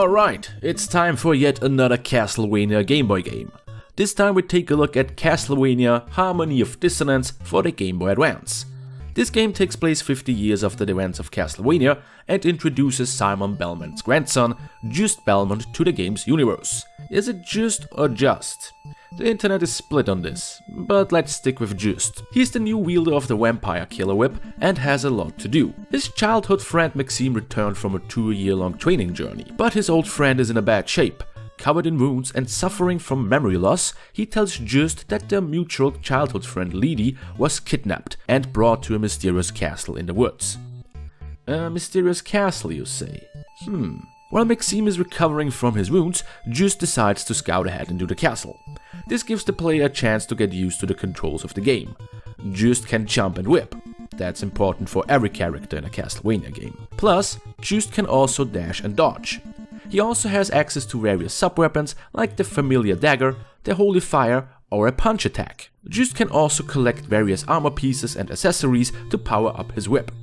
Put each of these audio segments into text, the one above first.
Alright, it's time for yet another Castlevania Game Boy game. This time we take a look at Castlevania Harmony of Dissonance for the Game Boy Advance. This game takes place 50 years after the events of Castlevania and introduces Simon Belmont's grandson, Just Belmont, to the game's universe. Is it Just or Just? The internet is split on this, but let's stick with Just. He's the new wielder of the Vampire Killer Whip and has a lot to do. His childhood friend Maxime returned from a 2-year-long training journey, but his old friend is in a bad shape. Covered in wounds and suffering from memory loss, he tells Just that their mutual childhood friend Lydie was kidnapped and brought to a mysterious castle in the woods. A mysterious castle, you say? While Maxime is recovering from his wounds, Just decides to scout ahead into the castle. This gives the player a chance to get used to the controls of the game. Just can jump and whip. That's important for every character in a Castlevania game. Plus, Just can also dash and dodge. He also has access to various sub-weapons like the familiar dagger, the holy fire, or a punch attack. Just can also collect various armor pieces and accessories to power up his whip.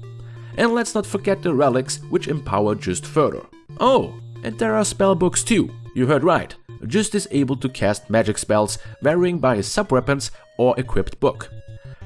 And let's not forget the relics, which empower Just further. Oh, and there are spellbooks too. You heard right. Just is able to cast magic spells varying by his sub-weapons or equipped book.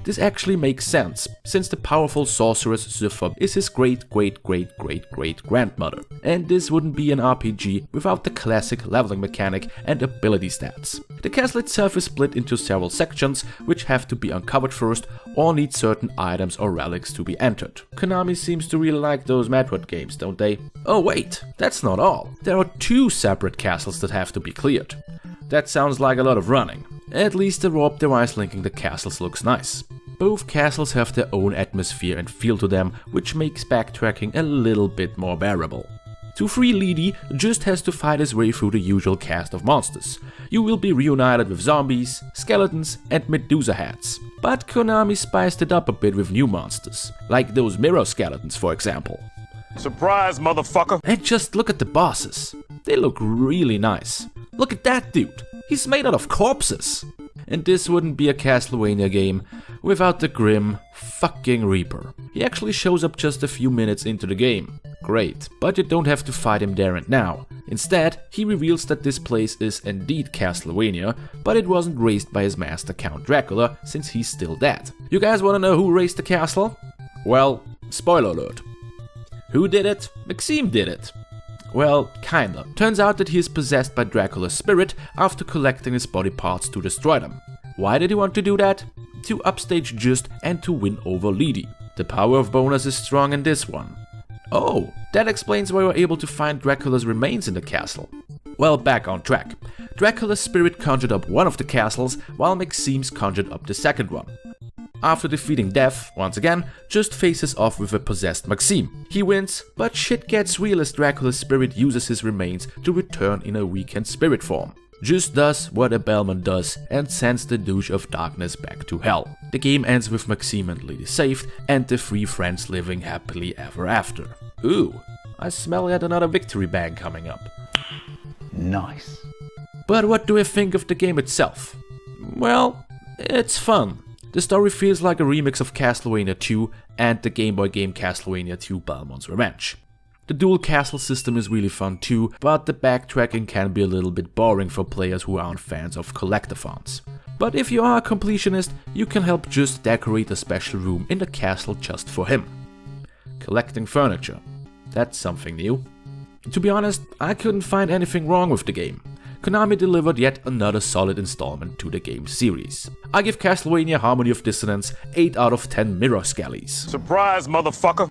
This actually makes sense, since the powerful sorceress Zephyr is his great-great-great-great-great-grandmother, and this wouldn't be an RPG without the classic leveling mechanic and ability stats. The castle itself is split into several sections, which have to be uncovered first or need certain items or relics to be entered. Konami seems to really like those Metroid games, don't they? Oh wait, that's not all. There are 2 separate castles that have to be cleared. That sounds like a lot of running. At least the warp device linking the castles looks nice. Both castles have their own atmosphere and feel to them, which makes backtracking a little bit more bearable. To free Lydie, Just has to fight his way through the usual cast of monsters. You will be reunited with zombies, skeletons, and Medusa heads. But Konami spiced it up a bit with new monsters, like those mirror skeletons for example. Surprise, motherfucker! And just look at the bosses. They look really nice. Look at that dude, he's made out of corpses. And this wouldn't be a Castlevania game without the grim fucking Reaper. He actually shows up just a few minutes into the game. Great, but you don't have to fight him there and now. Instead, he reveals that this place is indeed Castlevania, but it wasn't raised by his master Count Dracula, since he's still dead. You guys wanna know who raised the castle? Well, spoiler alert. Who did it? Maxime did it. Well, kinda. Turns out that he is possessed by Dracula's spirit after collecting his body parts to destroy them. Why did he want to do that? To upstage Just and to win over Lydie. The power of bonus is strong in this one. Oh, that explains why we're able to find Dracula's remains in the castle. Well, back on track. Dracula's spirit conjured up one of the castles, while Maxime's conjured up the second one. After defeating Death, once again, Just faces off with a possessed Maxime. He wins, but shit gets real as Dracula's spirit uses his remains to return in a weakened spirit form. Just does what a Belmont does and sends the douche of darkness back to hell. The game ends with Maxime and Lydie saved and the 3 friends living happily ever after. Ooh, I smell yet another victory bang coming up. Nice. But what do I think of the game itself? Well, it's fun. The story feels like a remix of Castlevania 2 and the Game Boy game Castlevania 2 Belmont's Revenge. The dual castle system is really fun too, but the backtracking can be a little bit boring for players who aren't fans of collectathons. But if you are a completionist, you can help Just decorate a special room in the castle just for him. Collecting furniture. That's something new. To be honest, I couldn't find anything wrong with the game. Konami delivered yet another solid installment to the game series. I give Castlevania Harmony of Dissonance 8 out of 10 mirror skellies. Surprise, motherfucker!